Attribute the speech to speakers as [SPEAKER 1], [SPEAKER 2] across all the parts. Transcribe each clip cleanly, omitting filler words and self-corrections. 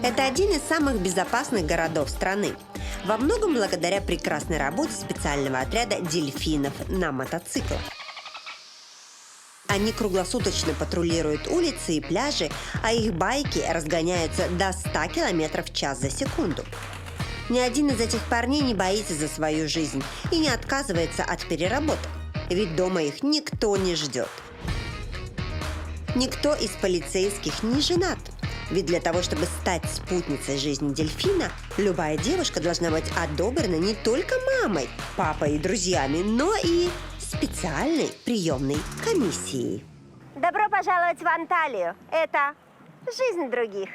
[SPEAKER 1] Это один из самых безопасных городов страны. Во многом благодаря прекрасной работе специального отряда дельфинов на мотоциклах. Они круглосуточно патрулируют улицы и пляжи, а их байки разгоняются до 100 км в час за секунду. Ни один из этих парней не боится за свою жизнь и не отказывается от переработок, ведь дома их никто не ждет. Никто из полицейских не женат, ведь для того, чтобы стать спутницей жизни дельфина, любая девушка должна быть одобрена не только мамой, папой и друзьями, но и специальной приемной комиссией.
[SPEAKER 2] Добро пожаловать в Анталию. Это «Жизнь других».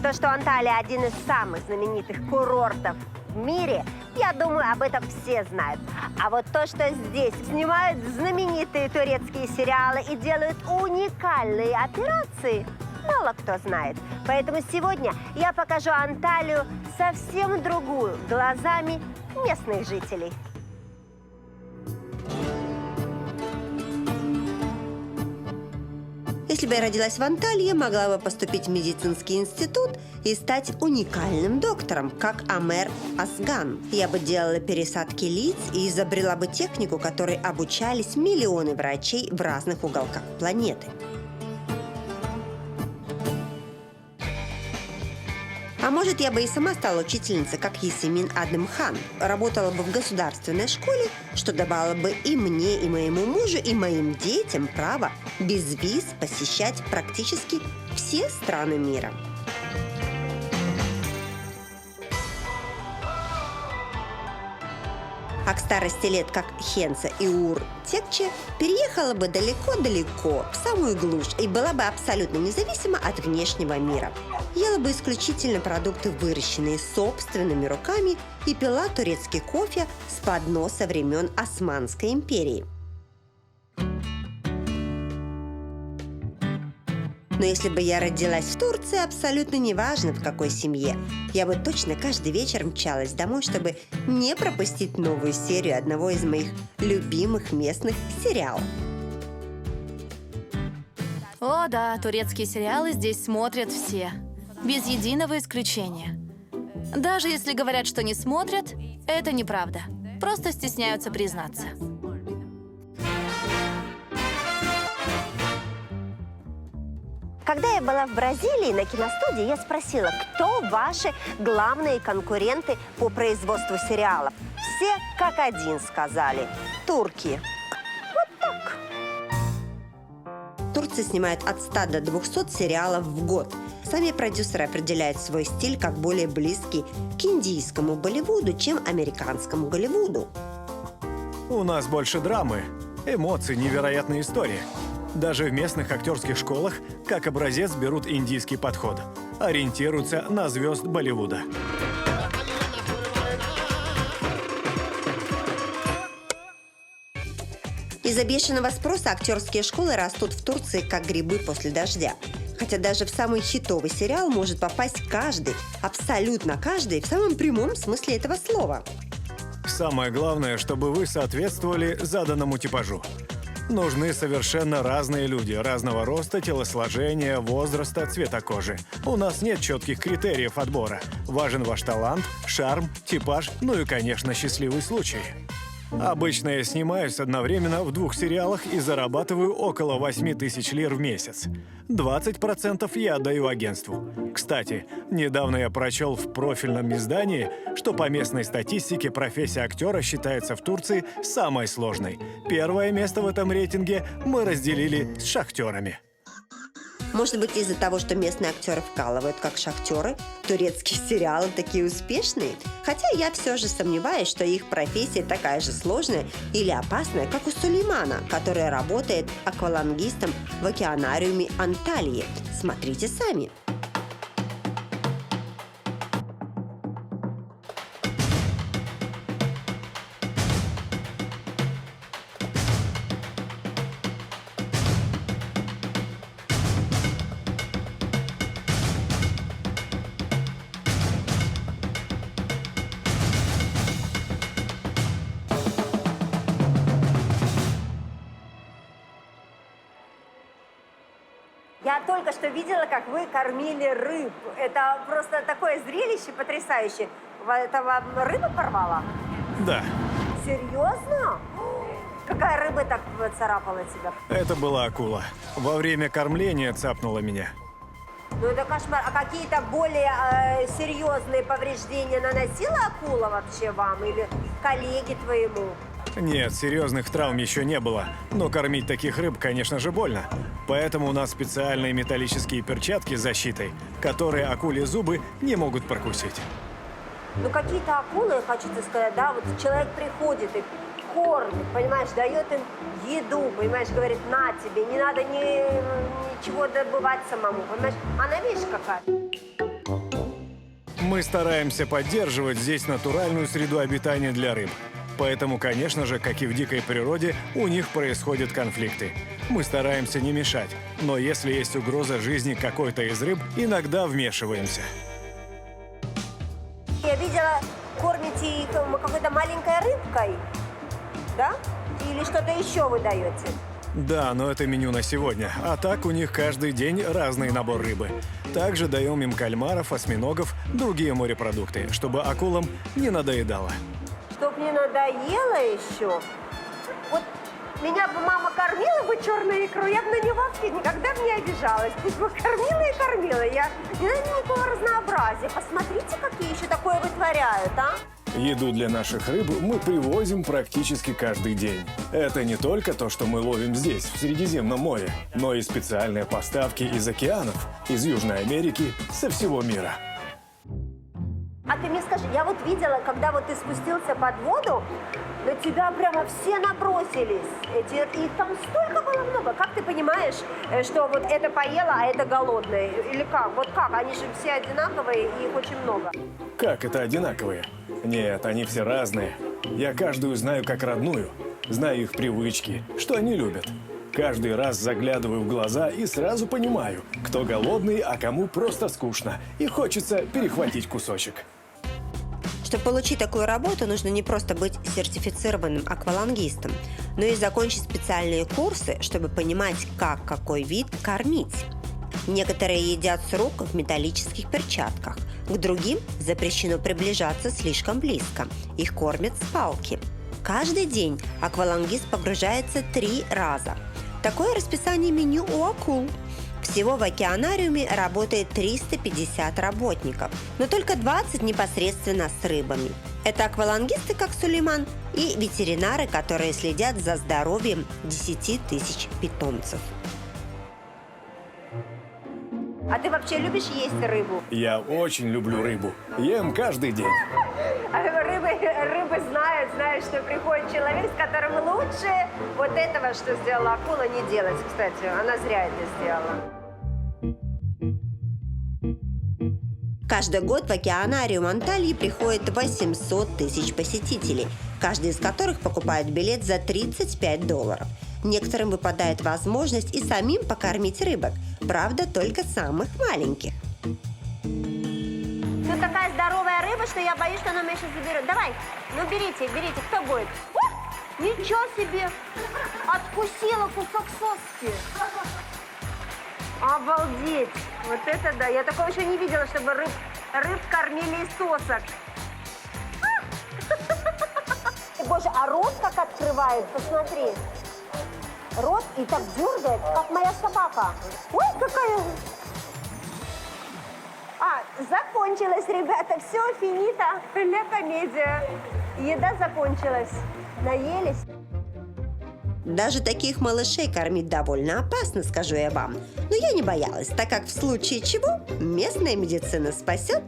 [SPEAKER 2] То, что Анталия один из самых знаменитых курортов в мире, я думаю, об этом все знают. А вот то, что здесь снимают знаменитые турецкие сериалы и делают уникальные операции, мало кто знает. Поэтому сегодня я покажу Анталию совсем другую, глазами местных жителей.
[SPEAKER 1] Если бы я родилась в Анталье, могла бы поступить в медицинский институт и стать уникальным доктором, как Амер Асган. Я бы делала пересадки лиц и изобрела бы технику, которой обучались миллионы врачей в разных уголках планеты. А может, я бы и сама стала учительницей, как Ясемин Адемхан. Работала бы в государственной школе, что давало бы и мне, и моему мужу, и моим детям право без виз посещать практически все страны мира. А к старости лет, как Хенса и Ур Текче, переехала бы далеко-далеко, в самую глушь, и была бы абсолютно независима от внешнего мира. Ела бы исключительно продукты, выращенные собственными руками, и пила турецкий кофе с подноса времен Османской империи. Но если бы я родилась в Турции, абсолютно неважно в какой семье, я бы точно каждый вечер мчалась домой, чтобы не пропустить новую серию одного из моих любимых местных сериалов.
[SPEAKER 3] О да, турецкие сериалы здесь смотрят все, без единого исключения. Даже если говорят, что не смотрят, это неправда. Просто стесняются признаться.
[SPEAKER 2] Когда я была в Бразилии на киностудии, я спросила, кто ваши главные конкуренты по производству сериалов. Все как один сказали – турки. Вот так.
[SPEAKER 1] Турция снимает от 100 до 200 сериалов в год. Сами продюсеры определяют свой стиль как более близкий к индийскому Болливуду, чем американскому Голливуду.
[SPEAKER 4] У нас больше драмы, эмоций, невероятные истории. Даже в местных актерских школах как образец берут индийский подход. Ориентируются на звезд Болливуда.
[SPEAKER 1] Из-за бешеного спроса актерские школы растут в Турции как грибы после дождя. Хотя даже в самый хитовый сериал может попасть каждый, абсолютно каждый, в самом прямом смысле этого слова.
[SPEAKER 4] Самое главное, чтобы вы соответствовали заданному типажу. Нужны совершенно разные люди, разного роста, телосложения, возраста, цвета кожи. У нас нет четких критериев отбора. Важен ваш талант, шарм, типаж, ну и, конечно, счастливый случай. Обычно я снимаюсь одновременно в 2 сериалах и зарабатываю около 8000 лир в месяц. 20% я отдаю агентству. Кстати, недавно я прочел в профильном издании, что по местной статистике профессия актера считается в Турции самой сложной. Первое место в этом рейтинге мы разделили с шахтерами.
[SPEAKER 1] Может быть, из-за того, что местные актеры вкалывают как шахтеры, турецкие сериалы такие успешные? Хотя я все же сомневаюсь, что их профессия такая же сложная или опасная, как у Сулеймана, который работает аквалангистом в океанариуме Антальи. Смотрите сами.
[SPEAKER 2] Я только что видела, как вы кормили рыб. Это просто такое зрелище потрясающее. Это вам рыба порвала?
[SPEAKER 4] Да,
[SPEAKER 2] Серьезно? Какая рыба так царапала тебя?
[SPEAKER 4] это была акула. Во время кормления цапнула меня.
[SPEAKER 2] Ну это кошмар. А какие-то более серьезные повреждения наносила акула вообще вам? Или коллеге твоему?
[SPEAKER 4] Нет, серьезных травм еще не было. Но кормить таких рыб, конечно же, больно. Поэтому у нас специальные металлические перчатки с защитой, которые акульи зубы не могут прокусить.
[SPEAKER 2] Ну какие-то акулы, я хочу тебе сказать, да, вот человек приходит и кормит, понимаешь, дает им еду, понимаешь, говорит, на тебе, не надо ничего добывать самому, понимаешь. Она, видишь, какая.
[SPEAKER 4] Мы стараемся поддерживать здесь натуральную среду обитания для рыб. Поэтому, конечно же, как и в дикой природе, у них происходят конфликты. Мы стараемся не мешать, но если есть угроза жизни какой-то из рыб, иногда вмешиваемся.
[SPEAKER 2] Я видела, кормите их какой-то маленькой рыбкой, да? Или что-то еще вы даете?
[SPEAKER 4] Да, но это меню на сегодня. А так у них каждый день разный набор рыбы. Также даем им кальмаров, осьминогов, другие морепродукты, чтобы акулам не надоедало.
[SPEAKER 2] Чтоб не надоело еще. Вот меня бы мама кормила бы черную икру, я бы на него никогда бы не обижалась. Пусть бы кормила и кормила. Я не знаю никакого разнообразия. Посмотрите, какие еще такое вытворяют, а?
[SPEAKER 4] Еду для наших рыб мы привозим практически каждый день. Это не только то, что мы ловим здесь, в Средиземном море, но и специальные поставки из океанов, из Южной Америки, со всего мира.
[SPEAKER 2] А ты мне скажи, я вот видела, когда вот ты спустился под воду, на тебя прямо все набросились. Их там столько было много. Как ты понимаешь, что вот это поела, а это голодное? Или как? Вот как? Они же все одинаковые, и их очень много.
[SPEAKER 4] Как это одинаковые? Нет, они все разные. Я каждую знаю как родную. Знаю их привычки, что они любят. Каждый раз заглядываю в глаза и сразу понимаю, кто голодный, а кому просто скучно. И хочется перехватить кусочек.
[SPEAKER 1] Чтобы получить такую работу, нужно не просто быть сертифицированным аквалангистом, но и закончить специальные курсы, чтобы понимать, как какой вид кормить. Некоторые едят с рук в металлических перчатках, к другим запрещено приближаться слишком близко. Их кормят с палки. Каждый день аквалангист погружается 3 раза. Такое расписание меню у акул. Всего в океанариуме работает 350 работников, но только 20 непосредственно с рыбами. Это аквалангисты, как Сулейман, и ветеринары, которые следят за здоровьем 10 тысяч питомцев.
[SPEAKER 2] А ты вообще любишь есть рыбу?
[SPEAKER 4] Я очень люблю рыбу. Ем каждый день.
[SPEAKER 2] Рыбы знают, что приходит человек, с которым лучше вот этого, что сделала акула, не делать. Кстати, она зря это сделала.
[SPEAKER 1] Каждый год в океанариум Антальи приходит 800 тысяч посетителей, каждый из которых покупает билет за $35. Некоторым выпадает возможность и самим покормить рыбок, правда, только самых маленьких.
[SPEAKER 2] Ну, такая здоровая рыба, что я боюсь, что она меня сейчас заберет. Давай, ну берите, кто будет? О, ничего себе! Откусила кусок соски. Обалдеть! Вот это да! Я такого еще не видела, чтобы рыб кормили из сосок. Боже, а рот как открывает, посмотри. Рот и так дергает, как моя собака. Ой, какая... Закончилось, ребята. Все, финита. Ля комедия. Еда закончилась. Наелись?
[SPEAKER 1] Даже таких малышей кормить довольно опасно, скажу я вам. Но я не боялась, так как в случае чего местная медицина спасет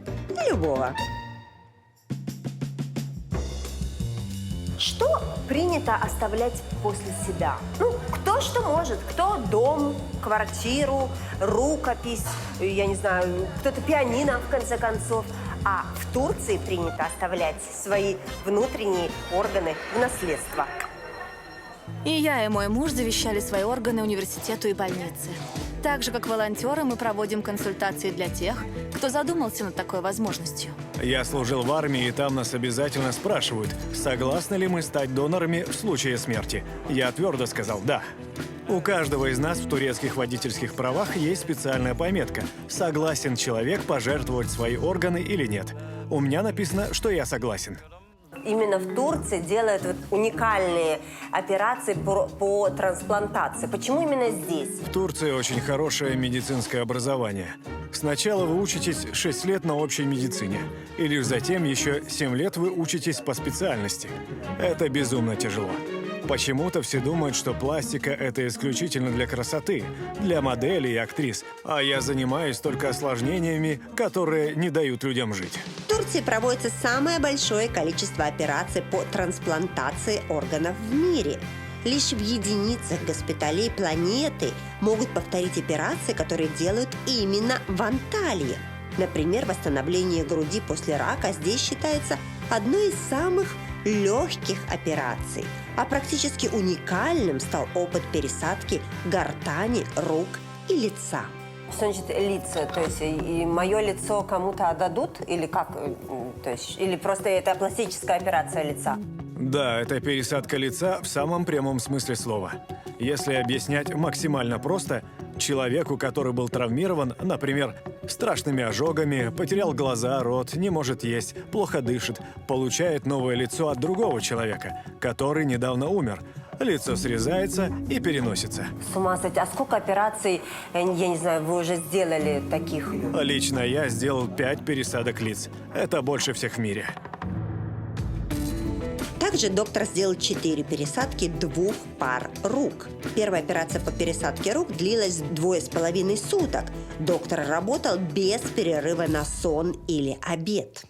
[SPEAKER 1] любого.
[SPEAKER 2] Что принято оставлять после себя? Ну, кто что может. Кто дом, квартиру, рукопись, я не знаю, кто-то пианино, в конце концов. А в Турции принято оставлять свои внутренние органы в наследство.
[SPEAKER 3] И я, и мой муж завещали свои органы университету и больнице. Так же, как волонтеры, мы проводим консультации для тех, кто задумался над такой возможностью.
[SPEAKER 4] Я служил в армии, и там нас обязательно спрашивают, согласны ли мы стать донорами в случае смерти. Я твердо сказал «да». У каждого из нас в турецких водительских правах есть специальная пометка «Согласен человек пожертвовать свои органы или нет». У меня написано, что я согласен.
[SPEAKER 2] Именно в Турции делают вот уникальные операции по трансплантации. Почему именно здесь?
[SPEAKER 4] В Турции очень хорошее медицинское образование. Сначала вы учитесь 6 лет на общей медицине, и лишь затем еще 7 лет вы учитесь по специальности. Это безумно тяжело. Почему-то все думают, что пластика – это исключительно для красоты, для моделей и актрис, а я занимаюсь только осложнениями, которые не дают людям жить.
[SPEAKER 1] В Турции проводится самое большое количество операций по трансплантации органов в мире. Лишь в единицах госпиталей планеты могут повторить операции, которые делают именно в Анталии. Например, восстановление груди после рака здесь считается одной из самых легких операций, а практически уникальным стал опыт пересадки гортани, рук и лица.
[SPEAKER 2] Что значит лица? То есть и мое лицо кому-то отдадут? Или как? То есть, или просто это пластическая операция лица?
[SPEAKER 4] Да, это пересадка лица в самом прямом смысле слова. Если объяснять максимально просто, человеку, который был травмирован, например, страшными ожогами, потерял глаза, рот, не может есть, плохо дышит, получает новое лицо от другого человека, который недавно умер. Лицо срезается и переносится.
[SPEAKER 2] С ума сойти. А сколько операций, я не знаю, вы уже сделали таких?
[SPEAKER 4] Лично я сделал 5 пересадок лиц. Это больше всех в мире.
[SPEAKER 1] Также доктор сделал 4 пересадки 2 пар рук. Первая операция по пересадке рук длилась 2,5 суток. Доктор работал без перерыва на сон или обед.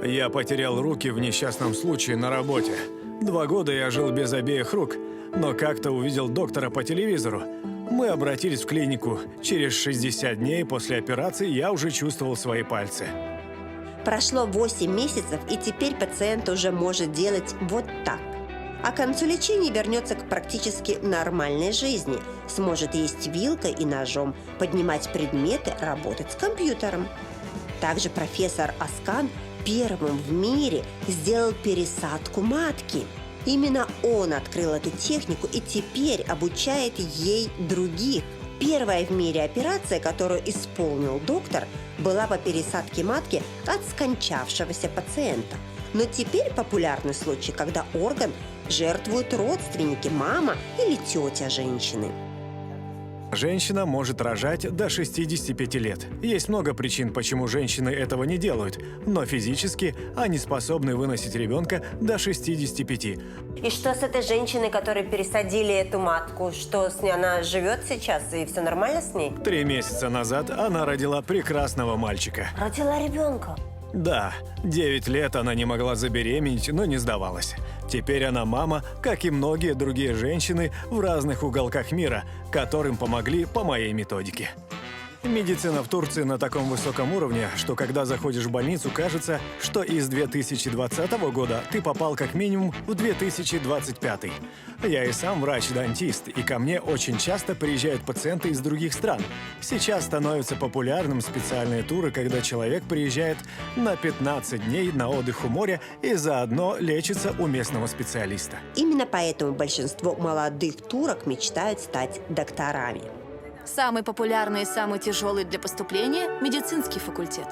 [SPEAKER 4] Я потерял руки в несчастном случае на работе. 2 года я жил без обеих рук, но как-то увидел доктора по телевизору. Мы обратились в клинику. Через 60 дней после операции я уже чувствовал свои пальцы.
[SPEAKER 1] Прошло 8 месяцев, и теперь пациент уже может делать вот так. А к концу лечения вернется к практически нормальной жизни. Сможет есть вилкой и ножом, поднимать предметы, работать с компьютером. Также профессор Аскан первым в мире сделал пересадку матки. Именно он открыл эту технику и теперь обучает ей других. Первая в мире операция, которую исполнил доктор, была по пересадке матки от скончавшегося пациента. Но теперь популярный случай, когда орган жертвуют родственники, мама или тетя женщины.
[SPEAKER 4] Женщина может рожать до 65 лет. Есть много причин, почему женщины этого не делают, но физически они способны выносить ребенка до 65.
[SPEAKER 2] И что с этой женщиной, которой пересадили эту матку? Что с ней? Она живет сейчас и все нормально с ней?
[SPEAKER 4] 3 месяца назад она родила прекрасного мальчика.
[SPEAKER 2] Родила ребенка?
[SPEAKER 4] Да, 9 лет она не могла забеременеть, но не сдавалась. Теперь она мама, как и многие другие женщины в разных уголках мира, которым помогли по моей методике. Медицина в Турции на таком высоком уровне, что когда заходишь в больницу, кажется, что из 2020 года ты попал как минимум в 2025. Я и сам врач-дантист, и ко мне очень часто приезжают пациенты из других стран. Сейчас становятся популярным специальные туры, когда человек приезжает на 15 дней на отдых у моря и заодно лечится у местного специалиста.
[SPEAKER 1] Именно поэтому большинство молодых турок мечтают стать докторами.
[SPEAKER 3] Самый популярный и самый тяжелый для поступления – медицинский факультет.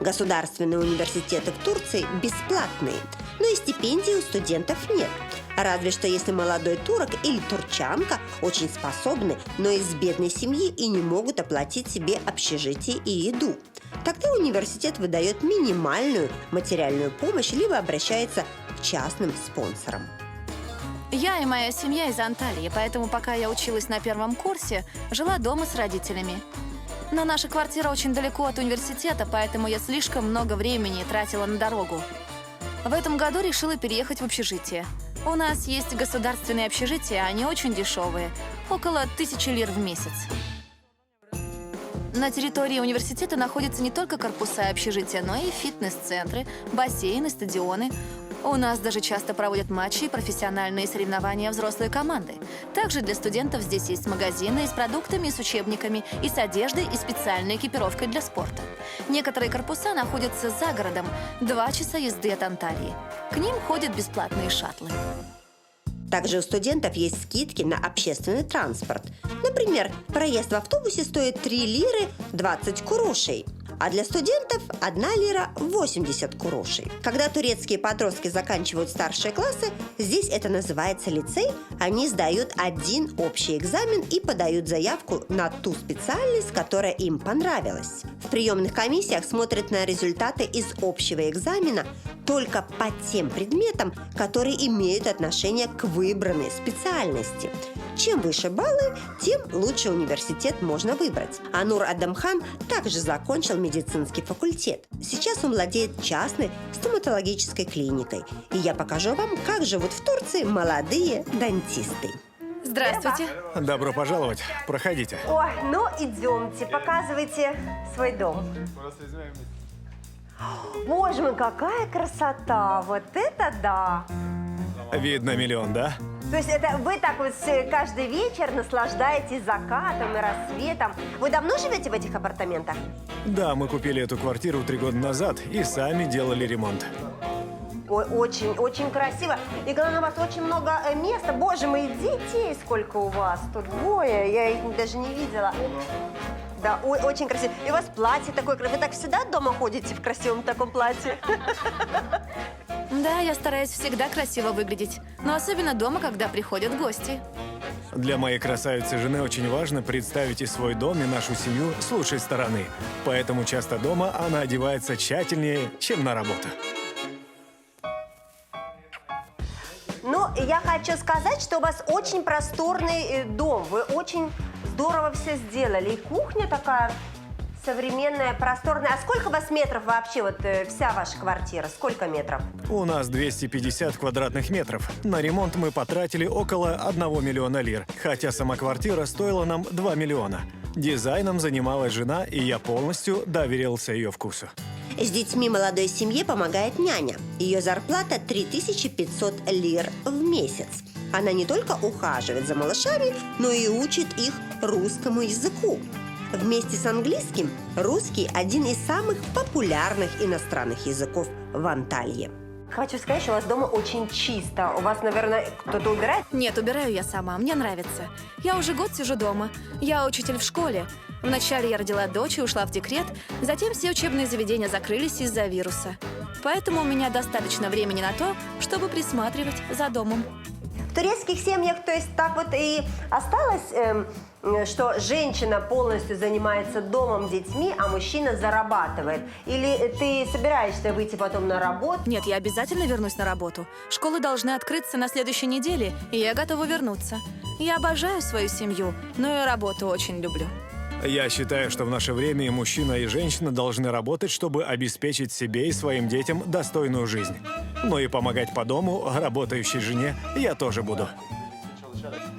[SPEAKER 1] Государственные университеты в Турции бесплатные, но и стипендий у студентов нет. Разве что если молодой турок или турчанка очень способны, но из бедной семьи и не могут оплатить себе общежитие и еду. Тогда университет выдает минимальную материальную помощь, либо обращается к частным спонсорам.
[SPEAKER 3] Я и моя семья из Анталии, поэтому пока я училась на первом курсе, жила дома с родителями. Но наша квартира очень далеко от университета, поэтому я слишком много времени тратила на дорогу. В этом году решила переехать в общежитие. У нас есть государственные общежития, они очень дешевые, около 1000 лир в месяц. На территории университета находятся не только корпуса и общежития, но и фитнес-центры, бассейны, стадионы. У нас даже часто проводят матчи и профессиональные соревнования взрослой команды. Также для студентов здесь есть магазины и с продуктами, и с учебниками, и с одеждой, и специальной экипировкой для спорта. Некоторые корпуса находятся за городом, 2 часа езды от Анталии. К ним ходят бесплатные шаттлы.
[SPEAKER 1] Также у студентов есть скидки на общественный транспорт. Например, проезд в автобусе стоит 3 лиры 20 курушей, а для студентов 1 лира 80 курушей. Когда турецкие подростки заканчивают старшие классы, здесь это называется лицей, они сдают один общий экзамен и подают заявку на ту специальность, которая им понравилась. В приемных комиссиях смотрят на результаты из общего экзамена только по тем предметам, которые имеют отношение к выбранной специальности. Чем выше баллы, тем лучше университет можно выбрать. Анур Адамхан также закончил медицинский факультет. Сейчас он владеет частной стоматологической клиникой. И я покажу вам, как живут в Турции молодые дантисты.
[SPEAKER 3] Здравствуйте.
[SPEAKER 4] Добро пожаловать. Проходите.
[SPEAKER 2] Ой, ну идемте, показывайте свой дом. Боже мой, какая красота! Вот это да!
[SPEAKER 4] Видно миллион, да?
[SPEAKER 2] То есть это вы так вот каждый вечер наслаждаетесь закатом и рассветом. Вы давно живете в этих апартаментах?
[SPEAKER 4] Да, мы купили эту квартиру 3 года назад и сами делали ремонт.
[SPEAKER 2] Ой, очень красиво. И главное, у вас очень много места. Боже мой, детей сколько у вас тут. Двое, я их даже не видела. Да, очень красиво. И у вас платье такое красивое. Вы так всегда дома ходите в красивом таком платье?
[SPEAKER 3] Да, я стараюсь всегда красиво выглядеть, но особенно дома, когда приходят гости.
[SPEAKER 4] Для моей красавицы жены очень важно представить и свой дом, и нашу семью с лучшей стороны. Поэтому часто дома она одевается тщательнее, чем на работу.
[SPEAKER 2] Ну, я хочу сказать, что у вас очень просторный дом. Вы очень здорово все сделали. И кухня такая современная, просторная. А сколько у вас метров вообще, вот вся ваша квартира? Сколько метров?
[SPEAKER 4] У нас 250 квадратных метров. На ремонт мы потратили около 1 миллиона лир, хотя сама квартира стоила нам 2 миллиона. Дизайном занималась жена, и я полностью доверился ее вкусу.
[SPEAKER 1] С детьми молодой семье помогает няня. Ее зарплата 3500 лир в месяц. Она не только ухаживает за малышами, но и учит их русскому языку. Вместе с английским русский – один из самых популярных иностранных языков в Анталье.
[SPEAKER 2] Хочу сказать, что у вас дома очень чисто. У вас, наверное, кто-то убирает?
[SPEAKER 3] Нет, убираю я сама, мне нравится. Я уже год сижу дома. Я учитель в школе. Вначале я родила дочь и ушла в декрет, затем все учебные заведения закрылись из-за вируса. Поэтому у меня достаточно времени на то, чтобы присматривать за домом.
[SPEAKER 2] В турецких семьях, то есть так вот и осталось, что женщина полностью занимается домом, детьми, а мужчина зарабатывает? Или ты собираешься выйти потом на работу?
[SPEAKER 3] Нет, я обязательно вернусь на работу. Школы должны открыться на следующей неделе, и я готова вернуться. Я обожаю свою семью, но и работу очень люблю.
[SPEAKER 4] Я считаю, что в наше время и мужчина, и женщина должны работать, чтобы обеспечить себе и своим детям достойную жизнь. Но и помогать по дому работающей жене я тоже буду.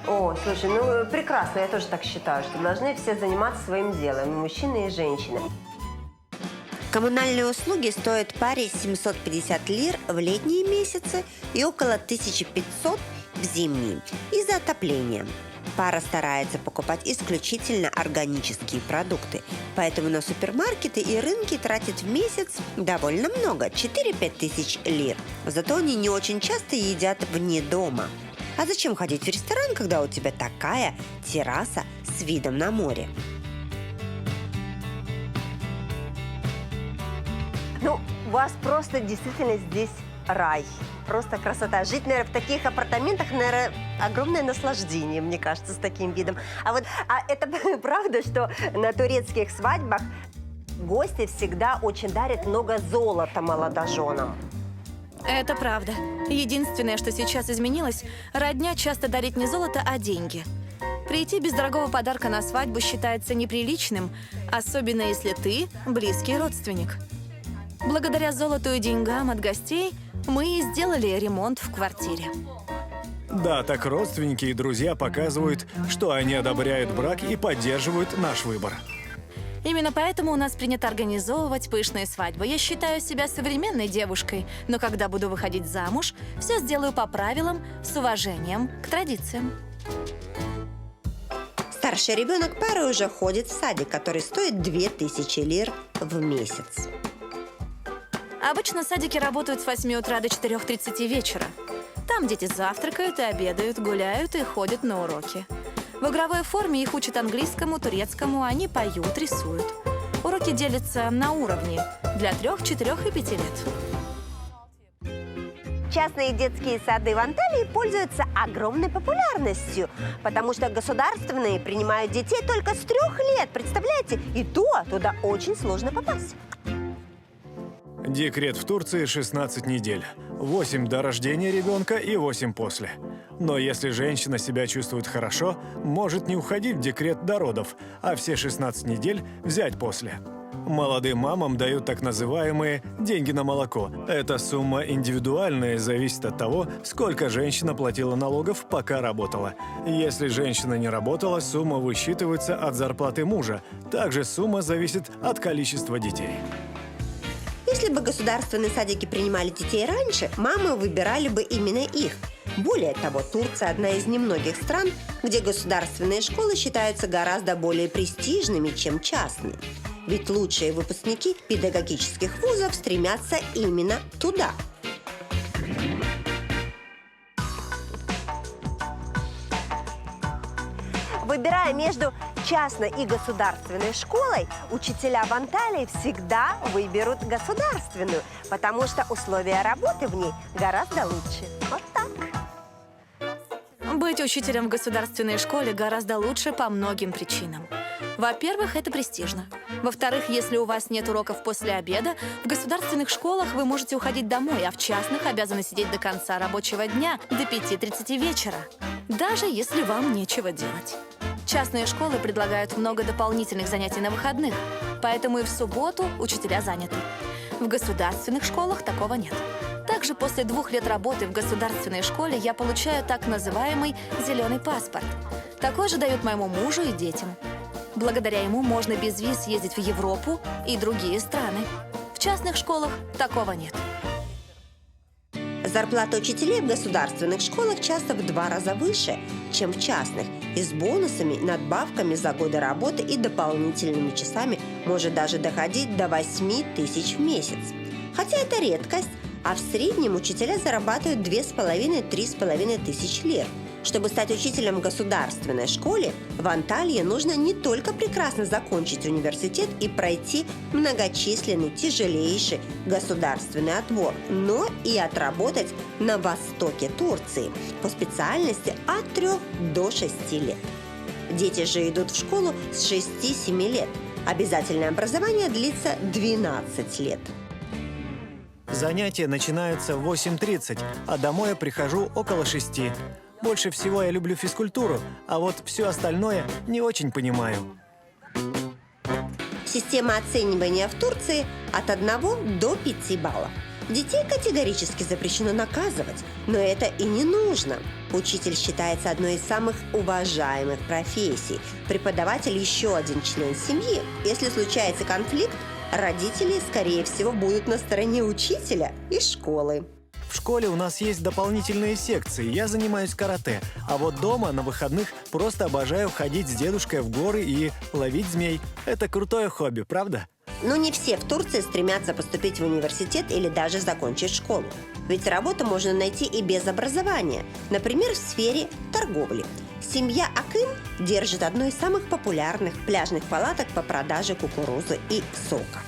[SPEAKER 2] О, слушай, ну прекрасно, я тоже так считаю, что должны все заниматься своим делом, и мужчины, и женщины.
[SPEAKER 1] Коммунальные услуги стоят паре 750 лир в летние месяцы и около 1500 в зимние из-за отопления. Пара старается покупать исключительно органические продукты, поэтому на супермаркеты и рынки тратят в месяц довольно много – 4-5 тысяч лир. Зато они не очень часто едят вне дома. А зачем ходить в ресторан, когда у тебя такая терраса с видом на море?
[SPEAKER 2] Ну, у вас просто действительно здесь рай. Просто красота. Жить, наверное, в таких апартаментах, наверное, огромное наслаждение, мне кажется, с таким видом. А это правда, что на турецких свадьбах гости всегда очень дарят много золота молодоженам.
[SPEAKER 3] Это правда. Единственное, что сейчас изменилось, родня часто дарит не золото, а деньги. Прийти без дорогого подарка на свадьбу считается неприличным, особенно если ты близкий родственник. Благодаря золоту и деньгам от гостей мы и сделали ремонт в квартире.
[SPEAKER 4] Да, так родственники и друзья показывают, что они одобряют брак и поддерживают наш выбор.
[SPEAKER 3] Именно поэтому у нас принято организовывать пышные свадьбы. Я считаю себя современной девушкой, но когда буду выходить замуж, все сделаю по правилам, с уважением к традициям.
[SPEAKER 1] Старший ребенок пары уже ходит в садик, который стоит 2000 лир в месяц.
[SPEAKER 3] Обычно садики работают с 8 утра до 4:30 вечера. Там дети завтракают и обедают, гуляют и ходят на уроки. В игровой форме их учат английскому, турецкому, они поют, рисуют. Уроки делятся на уровни для 3, 4 и 5 лет.
[SPEAKER 2] Частные детские сады в Анталии пользуются огромной популярностью, потому что государственные принимают детей только с 3 лет, представляете? И то туда очень сложно попасть.
[SPEAKER 4] Декрет в Турции 16 недель. 8 до рождения ребенка и 8 после. Но если женщина себя чувствует хорошо, может не уходить в декрет до родов, а все 16 недель взять после. Молодым мамам дают так называемые «деньги на молоко». Эта сумма индивидуальная и зависит от того, сколько женщина платила налогов, пока работала. Если женщина не работала, сумма высчитывается от зарплаты мужа. Также сумма зависит от количества детей.
[SPEAKER 1] Если бы государственные садики принимали детей раньше, мамы выбирали бы именно их. Более того, Турция – одна из немногих стран, где государственные школы считаются гораздо более престижными, чем частные. Ведь лучшие выпускники педагогических вузов стремятся именно туда.
[SPEAKER 2] Выбирая между частной и государственной школой, учителя в Анталии всегда выберут государственную, потому что условия работы в ней гораздо лучше. Вот так.
[SPEAKER 3] Быть учителем в государственной школе гораздо лучше по многим причинам. Во-первых, это престижно. Во-вторых, если у вас нет уроков после обеда, в государственных школах вы можете уходить домой, а в частных обязаны сидеть до конца рабочего дня, до 5:30 вечера, даже если вам нечего делать. Частные школы предлагают много дополнительных занятий на выходных, поэтому и в субботу учителя заняты. В государственных школах такого нет. Также после 2 лет работы в государственной школе я получаю так называемый «зеленый паспорт». Такой же дают моему мужу и детям. Благодаря ему можно без виз ездить в Европу и другие страны. В частных школах такого нет.
[SPEAKER 1] Зарплата учителей в государственных школах часто в 2 раза выше, чем в частных, и с бонусами, надбавками за годы работы и дополнительными часами может даже доходить до 8000 в месяц. Хотя это редкость, а в среднем учителя зарабатывают 2500–3500 тысяч лир. Чтобы стать учителем в государственной школе, в Анталье нужно не только прекрасно закончить университет и пройти многочисленный, тяжелейший государственный отбор, но и отработать на востоке Турции по специальности от 3 до 6 лет. Дети же идут в школу с 6–7 лет. Обязательное образование длится 12 лет.
[SPEAKER 4] Занятия начинаются в 8:30, а домой я прихожу около 6. Больше всего я люблю физкультуру, а вот все остальное не очень понимаю.
[SPEAKER 1] Система оценивания в Турции от 1 до 5 баллов. Детей категорически запрещено наказывать, но это и не нужно. Учитель считается одной из самых уважаемых профессий. Преподаватель – еще один член семьи. Если случается конфликт, родители, скорее всего, будут на стороне учителя и школы.
[SPEAKER 4] В школе у нас есть дополнительные секции, я занимаюсь карате, а вот дома на выходных просто обожаю ходить с дедушкой в горы и ловить змей. Это крутое хобби, правда?
[SPEAKER 1] Но не все в Турции стремятся поступить в университет или даже закончить школу. Ведь работу можно найти и без образования, например, в сфере торговли. Семья Акын держит одну из самых популярных пляжных палаток по продаже кукурузы и сока.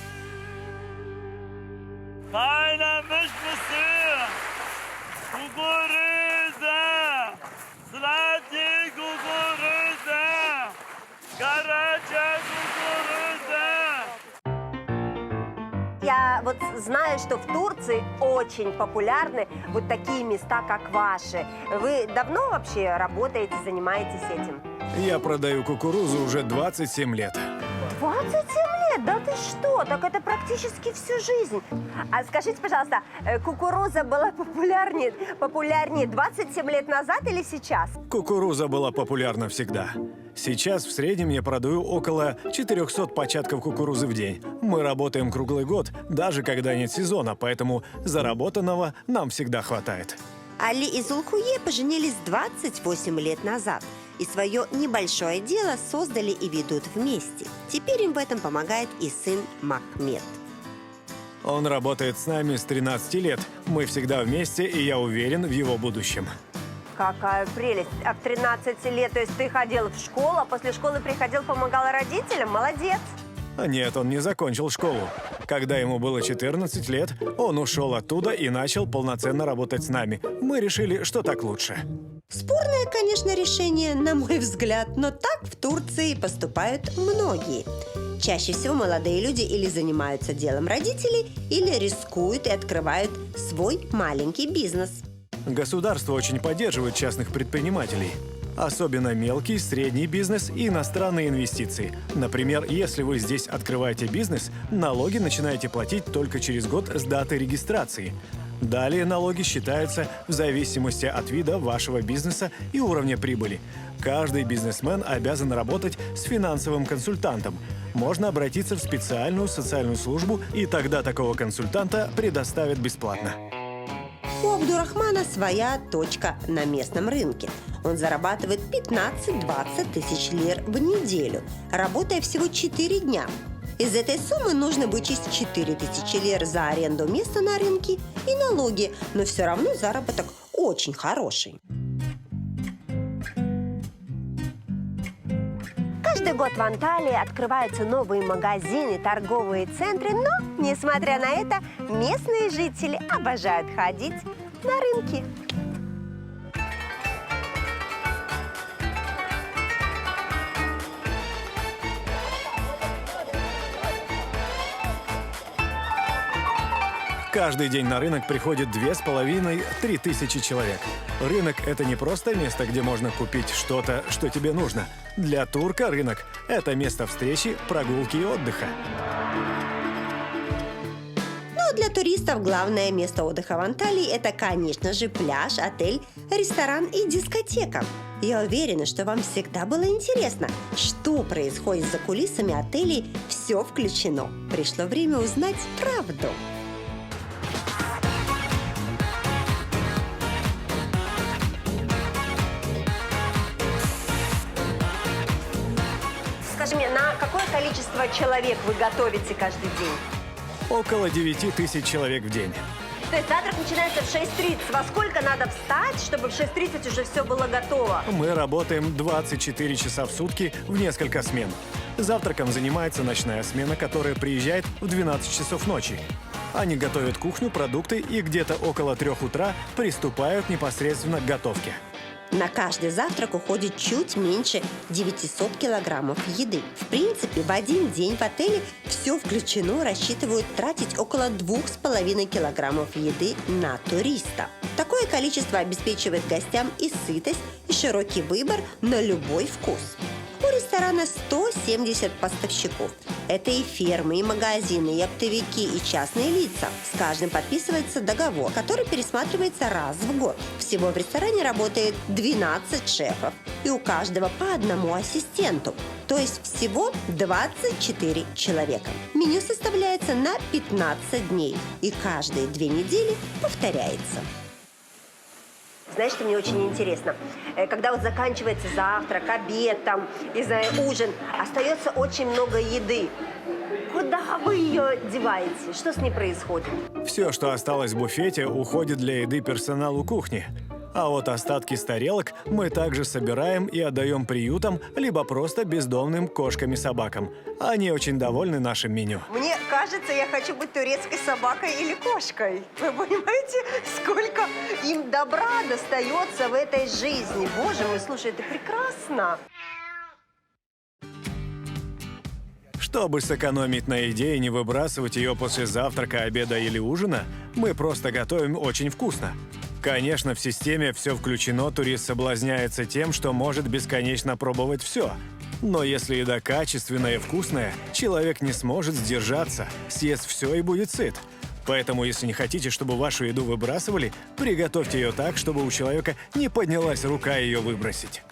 [SPEAKER 2] вот знаю, что в Турции очень популярны вот такие места, как ваши. Вы давно вообще работаете, занимаетесь этим?
[SPEAKER 4] Я продаю кукурузу уже 27 лет.
[SPEAKER 2] 27 лет? Да ты что? Так это практически всю жизнь. А скажите, пожалуйста, кукуруза была популярнее 27 лет назад или сейчас?
[SPEAKER 4] Кукуруза была популярна всегда. Сейчас в среднем я продаю около 400 початков кукурузы в день. Мы работаем круглый год, даже когда нет сезона, поэтому заработанного нам всегда хватает.
[SPEAKER 1] Али и Зулхуе поженились 28 лет назад и свое небольшое дело создали и ведут вместе. Теперь им в этом помогает и сын Махмед.
[SPEAKER 4] Он работает с нами с 13 лет. Мы всегда вместе, и я уверен в его будущем.
[SPEAKER 2] Какая прелесть. А в 13 лет, то есть ты ходил в школу, а после школы приходил, помогал родителям? Молодец.
[SPEAKER 4] Нет, он не закончил школу. Когда ему было 14 лет, он ушел оттуда и начал полноценно работать с нами. Мы решили, что так лучше.
[SPEAKER 1] Спорное, конечно, решение, на мой взгляд, но так в Турции поступают многие. Чаще всего молодые люди или занимаются делом родителей, или рискуют и открывают свой маленький бизнес.
[SPEAKER 4] Государство очень поддерживает частных предпринимателей. Особенно мелкий, средний бизнес и иностранные инвестиции. Например, если вы здесь открываете бизнес, налоги начинаете платить только через год с даты регистрации. Далее налоги считаются в зависимости от вида вашего бизнеса и уровня прибыли. Каждый бизнесмен обязан работать с финансовым консультантом. Можно обратиться в специальную социальную службу, и тогда такого консультанта предоставят бесплатно.
[SPEAKER 1] У Абдурахмана своя точка на местном рынке. Он зарабатывает 15-20 тысяч лир в неделю, работая всего 4 дня. Из этой суммы нужно вычесть 4 тысячи лир за аренду места на рынке и налоги, но все равно заработок очень хороший.
[SPEAKER 2] Каждый год в Анталии открываются новые магазины, торговые центры, но, несмотря на это, местные жители обожают ходить на рынки.
[SPEAKER 4] Каждый день на рынок приходит 2500–3 тысячи человек. Рынок – это не просто место, где можно купить что-то, что тебе нужно. Для турка рынок – это место встречи, прогулки и отдыха.
[SPEAKER 1] Но для туристов главное место отдыха в Анталии – это, конечно же, пляж, отель, ресторан и дискотека. Я уверена, что вам всегда было интересно, что происходит за кулисами отелей, все включено. Пришло время узнать правду.
[SPEAKER 2] Скажи мне, на какое количество человек вы готовите каждый день?
[SPEAKER 4] Около 9000 человек в день.
[SPEAKER 2] То есть завтрак начинается в 6:30. Во сколько надо встать, чтобы в 6:30 уже все было готово?
[SPEAKER 4] Мы работаем 24 часа в сутки в несколько смен. Завтраком занимается ночная смена, которая приезжает в 12 часов ночи. Они готовят кухню, продукты и где-то около 3 утра приступают непосредственно к готовке.
[SPEAKER 1] На каждый завтрак уходит чуть меньше 900 килограммов еды. В принципе, в один день в отеле все включено, рассчитывают тратить около 2,5 килограммов еды на туриста. Такое количество обеспечивает гостям и сытость, и широкий выбор на любой вкус. У ресторана 170 поставщиков. Это и фермы, и магазины, и оптовики, и частные лица. С каждым подписывается договор, который пересматривается раз в год. Всего в ресторане работает 12 шефов, и у каждого по одному ассистенту. То есть всего 24 человека. Меню составляется на 15 дней, и каждые 2 недели повторяется.
[SPEAKER 2] Знаешь, что мне очень интересно? Когда вот заканчивается завтрак, обед, там, не знаю, ужин, остается очень много еды. Куда вы ее деваете? Что с ней происходит?
[SPEAKER 4] Все, что осталось в буфете, уходит для еды персоналу кухни. А вот остатки с тарелок мы также собираем и отдаем приютам, либо просто бездомным кошкам и собакам. Они очень довольны нашим меню.
[SPEAKER 2] Мне кажется, я хочу быть турецкой собакой или кошкой. Вы понимаете, сколько им добра достается в этой жизни? Боже мой, слушай, это прекрасно.
[SPEAKER 4] Чтобы сэкономить на еде и не выбрасывать ее после завтрака, обеда или ужина, мы просто готовим очень вкусно. Конечно, в системе «все включено» турист соблазняется тем, что может бесконечно пробовать все. Но если еда качественная и вкусная, человек не сможет сдержаться, съест все и будет сыт. Поэтому, если не хотите, чтобы вашу еду выбрасывали, приготовьте ее так, чтобы у человека не поднялась рука ее выбросить.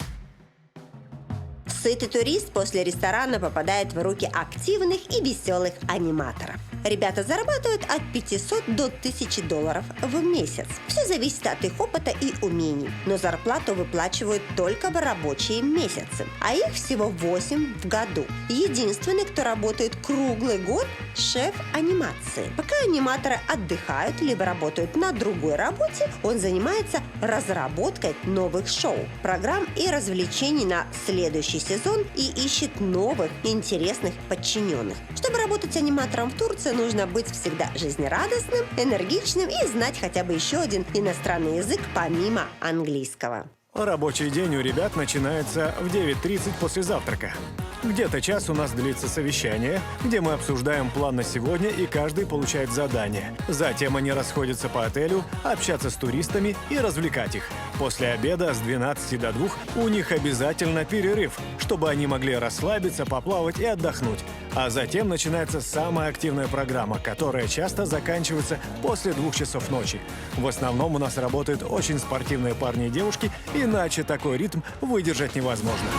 [SPEAKER 1] Сытый турист после ресторана попадает в руки активных и веселых аниматоров. Ребята зарабатывают от $500 до $1000 в месяц. Все зависит от их опыта и умений. Но зарплату выплачивают только в рабочие месяцы, а их всего 8 в году. Единственный, кто работает круглый год – шеф анимации. Пока аниматоры отдыхают либо работают на другой работе, он занимается разработкой новых шоу, программ и развлечений на следующий сезон и ищет новых интересных подчиненных. Чтобы работать аниматором в Турции, нужно быть всегда жизнерадостным, энергичным и знать хотя бы еще один иностранный язык помимо английского.
[SPEAKER 4] Рабочий день у ребят начинается в 9:30 после завтрака. Где-то час у нас длится совещание, где мы обсуждаем план на сегодня, и каждый получает задание. Затем они расходятся по отелю, общаться с туристами и развлекать их. После обеда с 12 до 2 у них обязательно перерыв, чтобы они могли расслабиться, поплавать и отдохнуть. А затем начинается самая активная программа, которая часто заканчивается после 2 часов ночи. В основном у нас работают очень спортивные парни и девушки, иначе такой ритм выдержать невозможно.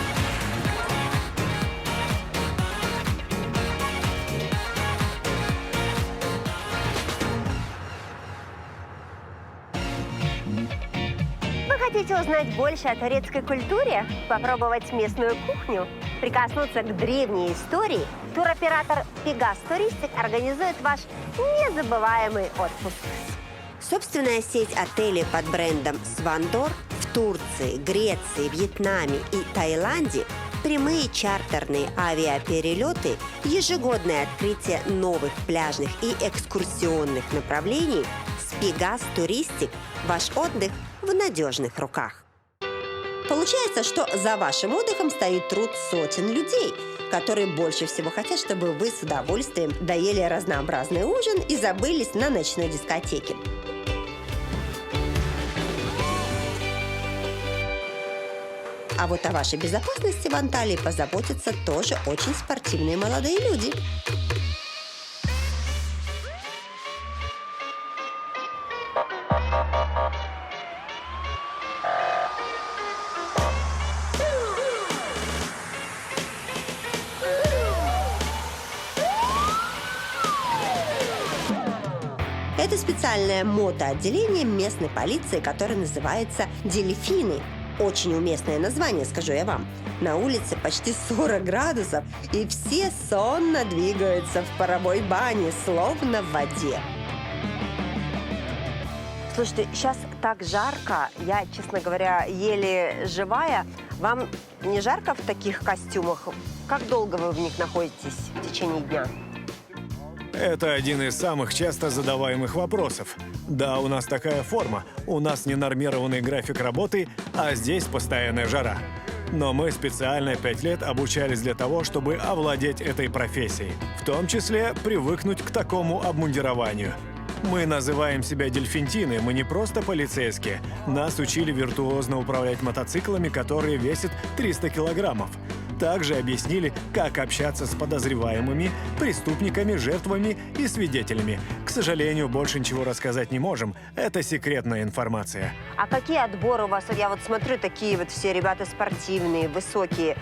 [SPEAKER 2] Хотите узнать больше о турецкой культуре, попробовать местную кухню, прикоснуться к древней истории? Туроператор Пегас Туристик организует ваш незабываемый отпуск.
[SPEAKER 1] Собственная сеть отелей под брендом «Свандор» в Турции, Греции, Вьетнаме и Таиланде, прямые чартерные авиаперелеты, ежегодное открытие новых пляжных и экскурсионных направлений. С Пегас Туристик ваш отдых в надежных руках. Получается, что за вашим отдыхом стоит труд сотен людей, которые больше всего хотят, чтобы вы с удовольствием доели разнообразный ужин и забылись на ночной дискотеке. А вот о вашей безопасности в Анталии позаботятся тоже очень спортивные молодые люди. Это специальное мотоотделение местной полиции, которое называется «Дельфины». Очень уместное название, скажу я вам. На улице почти 40 градусов, и все сонно двигаются в паровой бане, словно в воде.
[SPEAKER 2] Слушайте, сейчас так жарко, я, честно говоря, еле живая. Вам не жарко в таких костюмах? Как долго вы в них находитесь в течение дня?
[SPEAKER 4] Это один из самых часто задаваемых вопросов. Да, у нас такая форма, у нас ненормированный график работы, а здесь постоянная жара. Но мы специально 5 лет обучались для того, чтобы овладеть этой профессией, в том числе привыкнуть к такому обмундированию. Мы называем себя дельфинтины, мы не просто полицейские. Нас учили виртуозно управлять мотоциклами, которые весят 300 килограммов. Также объяснили, как общаться с подозреваемыми, преступниками, жертвами и свидетелями. К сожалению, больше ничего рассказать не можем. Это секретная информация.
[SPEAKER 2] А какие отборы у вас? Я вот смотрю, такие вот все ребята спортивные, высокие.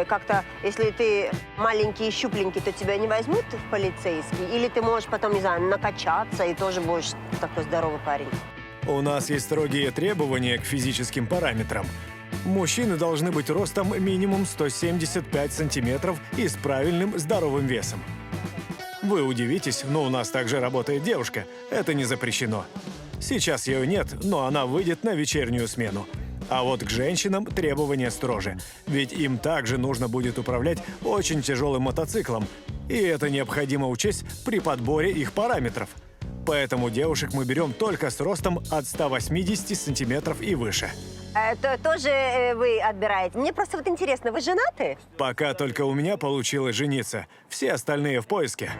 [SPEAKER 2] Как-то, если ты маленький и щупленький, то тебя не возьмут в полицейский? Или ты можешь потом, не знаю, накачаться и тоже будешь такой здоровый парень?
[SPEAKER 4] У нас есть строгие требования к физическим параметрам. Мужчины должны быть ростом минимум 175 сантиметров и с правильным здоровым весом. Вы удивитесь, но у нас также работает девушка. Это не запрещено. Сейчас ее нет, но она выйдет на вечернюю смену. А вот к женщинам требования строже, ведь им также нужно будет управлять очень тяжелым мотоциклом, и это необходимо учесть при подборе их параметров. Поэтому девушек мы берем только с ростом от 180 сантиметров и выше.
[SPEAKER 2] Это тоже вы отбираете? Мне просто вот интересно, вы женаты?
[SPEAKER 4] Пока только у меня получилось жениться. Все остальные в поиске.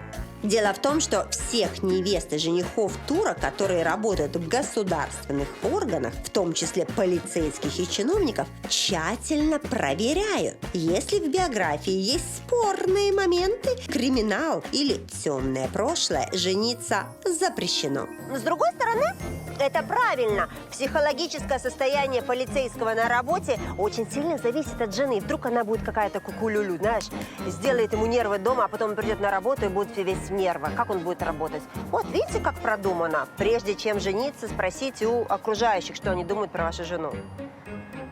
[SPEAKER 1] Дело в том, что всех невест и женихов турок, которые работают в государственных органах, в том числе полицейских и чиновников, тщательно проверяют. Если в биографии есть спорные моменты, криминал или темное прошлое, жениться запрещено.
[SPEAKER 2] С другой стороны, это правильно. Психологическое состояние полицейского на работе очень сильно зависит от жены. Вдруг она будет какая-то кукулюлю, знаешь, сделает ему нервы дома, а потом он придет на работу и будет весь в нервах. Как он будет работать? Вот, видите, как продумано. Прежде чем жениться, спросите у окружающих, что они думают про вашу жену.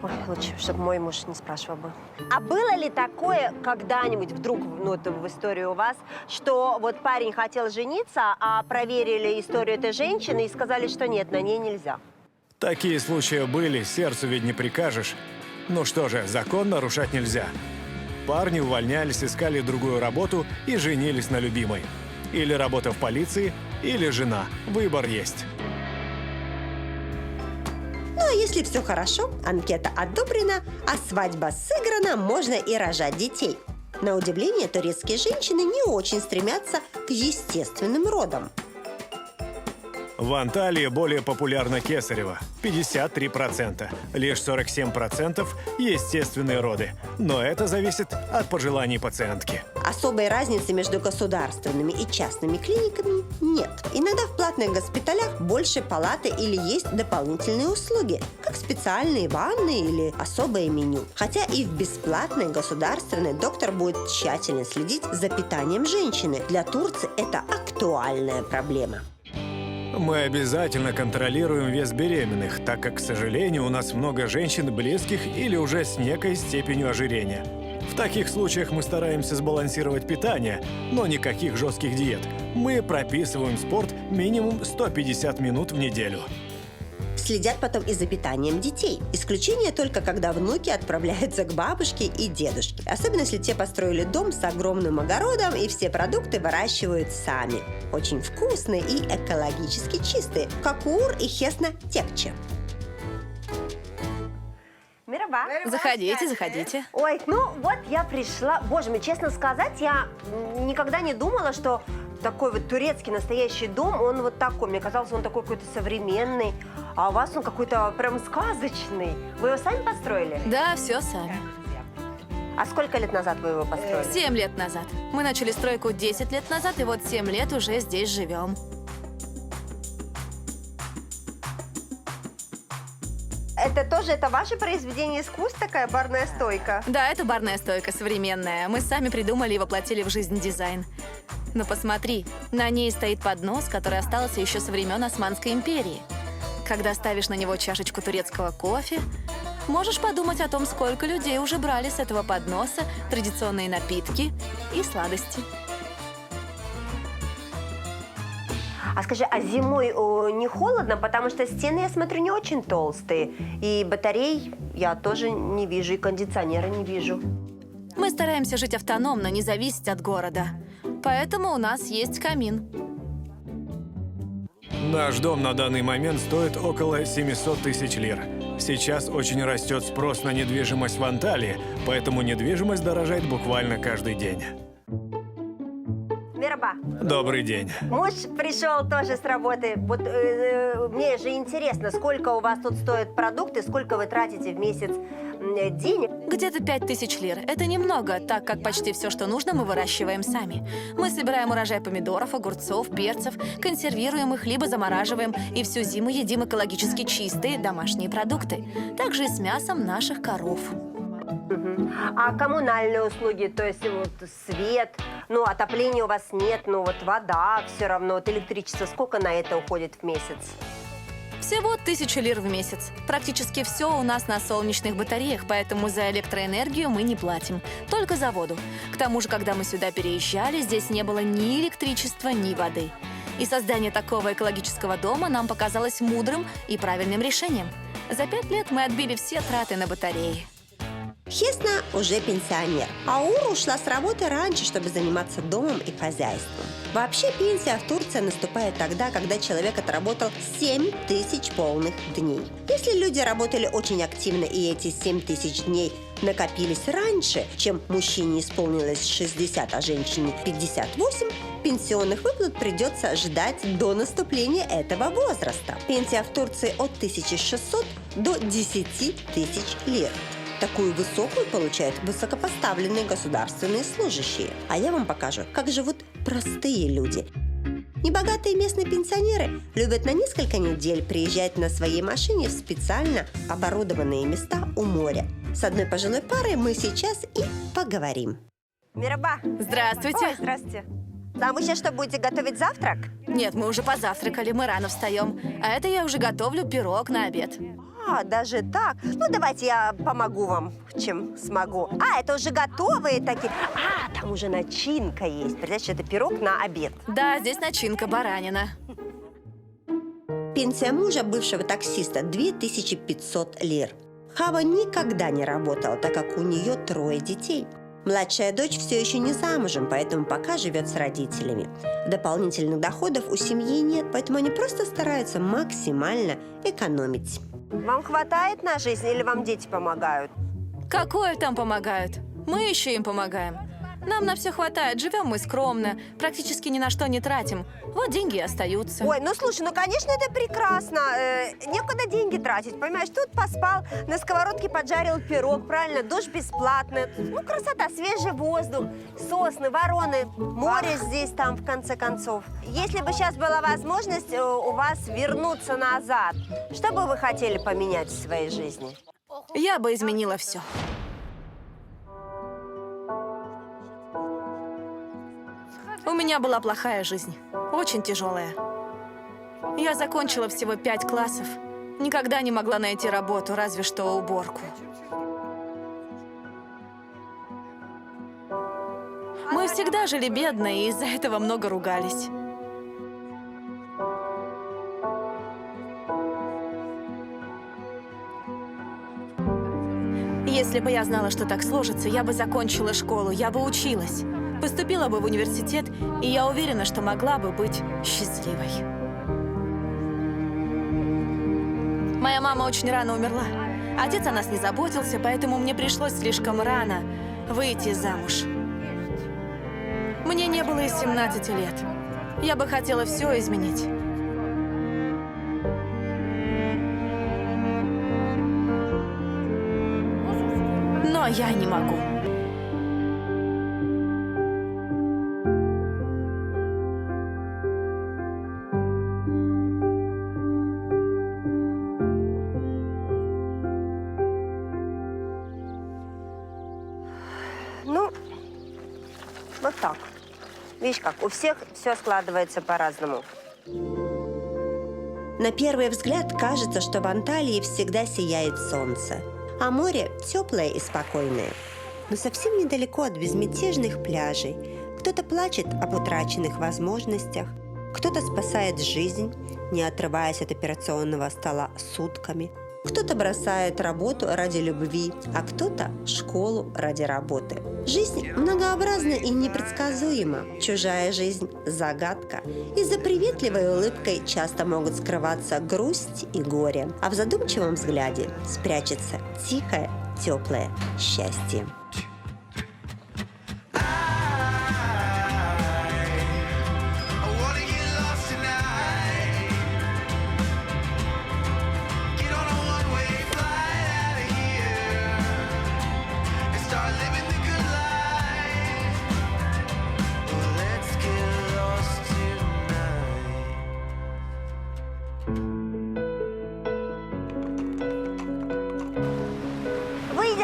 [SPEAKER 2] Ой, лучше, чтобы мой муж не спрашивал бы. А было ли такое когда-нибудь вдруг, ну, это в истории у вас, что вот парень хотел жениться, а проверили историю этой женщины и сказали, что нет, на ней нельзя?
[SPEAKER 4] Такие случаи были, сердцу ведь не прикажешь. Ну что же, закон нарушать нельзя. Парни увольнялись, искали другую работу и женились на любимой. Или работа в полиции, или жена. Выбор есть.
[SPEAKER 1] Ну а если все хорошо, анкета одобрена, а свадьба сыграна, можно и рожать детей. На удивление, турецкие женщины не очень стремятся к естественным родам.
[SPEAKER 4] В Анталии более популярна кесарево – 53%. Лишь 47% – естественные роды. Но это зависит от пожеланий пациентки.
[SPEAKER 1] Особой разницы между государственными и частными клиниками нет. Иногда в платных госпиталях больше палаты или есть дополнительные услуги, как специальные ванны или особое меню. Хотя и в бесплатной государственной доктор будет тщательно следить за питанием женщины. Для Турции это актуальная проблема.
[SPEAKER 4] Мы обязательно контролируем вес беременных, так как, к сожалению, у нас много женщин близких или уже с некой степенью ожирения. В таких случаях мы стараемся сбалансировать питание, но никаких жестких диет. Мы прописываем спорт минимум 150 минут в неделю.
[SPEAKER 1] Следят потом и за питанием детей. Исключение только, когда внуки отправляются к бабушке и дедушке. Особенно, если те построили дом с огромным огородом и все продукты выращивают сами. Очень вкусные и экологически чистые, как ур и хесна текче.
[SPEAKER 2] Мераба.
[SPEAKER 3] Заходите, заходите.
[SPEAKER 2] Ой, ну вот я пришла. Боже мой, честно сказать, я никогда не думала, что такой вот турецкий настоящий дом, он вот такой. Мне казалось, он такой какой-то современный, а у вас он какой-то прям сказочный. Вы его сами построили?
[SPEAKER 3] Да, все сами.
[SPEAKER 2] А сколько лет назад вы его построили?
[SPEAKER 3] 7 лет назад. Мы начали стройку 10 лет назад, и вот 7 лет уже здесь живем.
[SPEAKER 2] Это ваше произведение искусств, такая барная стойка?
[SPEAKER 3] Да, это барная стойка современная. Мы сами придумали и воплотили в жизнь дизайн. Но посмотри, на ней стоит поднос, который остался еще со времен Османской империи. Когда ставишь на него чашечку турецкого кофе, можешь подумать о том, сколько людей уже брали с этого подноса традиционные напитки и сладости.
[SPEAKER 2] А скажи, а зимой не холодно? Потому что стены, я смотрю, не очень толстые. И батарей я тоже не вижу, и кондиционера не вижу.
[SPEAKER 3] Мы стараемся жить автономно, не зависеть от города. Поэтому у нас есть камин.
[SPEAKER 4] Наш дом на данный момент стоит около 700 тысяч лир. Сейчас очень растет спрос на недвижимость в Анталии, поэтому недвижимость дорожает буквально каждый день.
[SPEAKER 2] Мераба.
[SPEAKER 4] Добрый день.
[SPEAKER 2] Муж пришел тоже с работы. Вот мне же интересно, сколько у вас тут стоят продукты, сколько вы тратите в месяц денег?
[SPEAKER 3] Где-то 5000 лир. Это немного, так как почти все, что нужно, мы выращиваем сами. Мы собираем урожай помидоров, огурцов, перцев, консервируем их, либо замораживаем, и всю зиму едим экологически чистые домашние продукты. Также и с мясом наших коров.
[SPEAKER 2] А коммунальные услуги, то есть вот свет, ну, отопления у вас нет, ну, вот вода все равно, вот электричество, сколько на это уходит в месяц?
[SPEAKER 3] Всего 1000 лир в месяц. Практически все у нас на солнечных батареях, поэтому за электроэнергию мы не платим, только за воду. К тому же, когда мы сюда переезжали, здесь не было ни электричества, ни воды. И создание такого экологического дома нам показалось мудрым и правильным решением. За 5 лет мы отбили все траты на батареи.
[SPEAKER 1] Хесна уже пенсионер, а Ур ушла с работы раньше, чтобы заниматься домом и хозяйством. Вообще пенсия в Турции наступает тогда, когда человек отработал 7000 полных дней. Если люди работали очень активно и эти 7000 дней накопились раньше, чем мужчине исполнилось 60, а женщине 58, пенсионных выплат придется ждать до наступления этого возраста. Пенсия в Турции от 1600 до 10 тысяч лир. Такую высокую получают высокопоставленные государственные служащие. А я вам покажу, как живут простые люди. Небогатые местные пенсионеры любят на несколько недель приезжать на своей машине в специально оборудованные места у моря. С одной пожилой парой мы сейчас и поговорим.
[SPEAKER 2] Мераба.
[SPEAKER 3] Здравствуйте.
[SPEAKER 2] Ой, здравствуйте. А вы сейчас что, будете готовить завтрак?
[SPEAKER 3] Нет, мы уже позавтракали, мы рано встаем. А это я уже готовлю пирог на обед.
[SPEAKER 2] А, даже так? Ну, давайте я помогу вам, чем смогу. А, это уже готовые такие. А, там уже начинка есть. Представляете, это пирог на обед.
[SPEAKER 3] Да, здесь начинка баранина.
[SPEAKER 1] Пенсия мужа, бывшего таксиста, 2500 лир. Хава никогда не работала, так как у нее 3 детей. Младшая дочь все еще не замужем, поэтому пока живет с родителями. Дополнительных доходов у семьи нет, поэтому они просто стараются максимально экономить.
[SPEAKER 2] Вам хватает на жизнь или вам дети помогают?
[SPEAKER 3] Какое там помогают? Мы еще им помогаем. Нам на все хватает, живем мы скромно, практически ни на что не тратим. Вот деньги и остаются.
[SPEAKER 2] Ой, ну слушай, ну конечно это прекрасно. Некуда деньги тратить, понимаешь? Тут поспал, на сковородке поджарил пирог, правильно, душ бесплатный. Ну красота, свежий воздух, сосны, вороны, море здесь там в конце концов. Если бы сейчас была возможность у вас вернуться назад, что бы вы хотели поменять в своей жизни?
[SPEAKER 3] Я бы изменила все. У меня была плохая жизнь, очень тяжелая. Я закончила всего 5 классов. Никогда не могла найти работу, разве что уборку. Мы всегда жили бедно и из-за этого много ругались. Если бы я знала, что так сложится, я бы закончила школу, я бы училась. Поступила бы в университет, и я уверена, что могла бы быть счастливой. Моя мама очень рано умерла. Отец о нас не заботился, поэтому мне пришлось слишком рано выйти замуж. Мне не было и 17 лет. Я бы хотела все изменить. Но я не могу.
[SPEAKER 2] Ну, вот так. Видишь как, у всех все складывается по-разному.
[SPEAKER 1] На первый взгляд кажется, что в Анталии всегда сияет солнце, а море теплое и спокойное. Но совсем недалеко от безмятежных пляжей кто-то плачет об утраченных возможностях, кто-то спасает жизнь, не отрываясь от операционного стола сутками, кто-то бросает работу ради любви, а кто-то школу ради работы. Жизнь многообразна и непредсказуема. Чужая жизнь – загадка. И за приветливой улыбкой часто могут скрываться грусть и горе, а в задумчивом взгляде спрячется тихое, теплое счастье.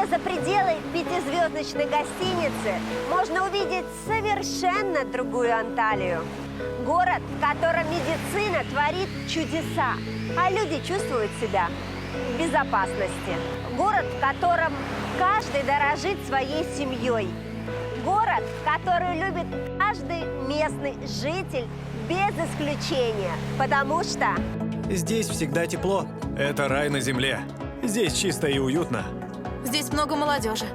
[SPEAKER 2] За пределы 5-звездочной гостиницы можно увидеть совершенно другую Анталию. Город, в котором медицина творит чудеса, а люди чувствуют себя в безопасности. Город, в котором каждый дорожит своей семьей. Город, который любит каждый местный житель без исключения, потому что...
[SPEAKER 4] Здесь всегда тепло. Это рай на земле. Здесь чисто и уютно.
[SPEAKER 3] Здесь много молодежи.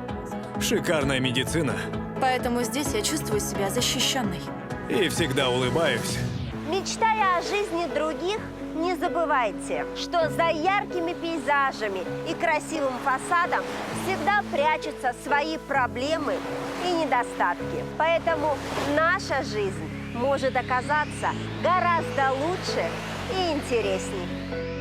[SPEAKER 4] Шикарная медицина.
[SPEAKER 3] Поэтому здесь я чувствую себя защищенной.
[SPEAKER 4] И всегда улыбаюсь.
[SPEAKER 2] Мечтая о жизни других, не забывайте, что за яркими пейзажами и красивым фасадом всегда прячутся свои проблемы и недостатки. Поэтому наша жизнь может оказаться гораздо лучше и интересней.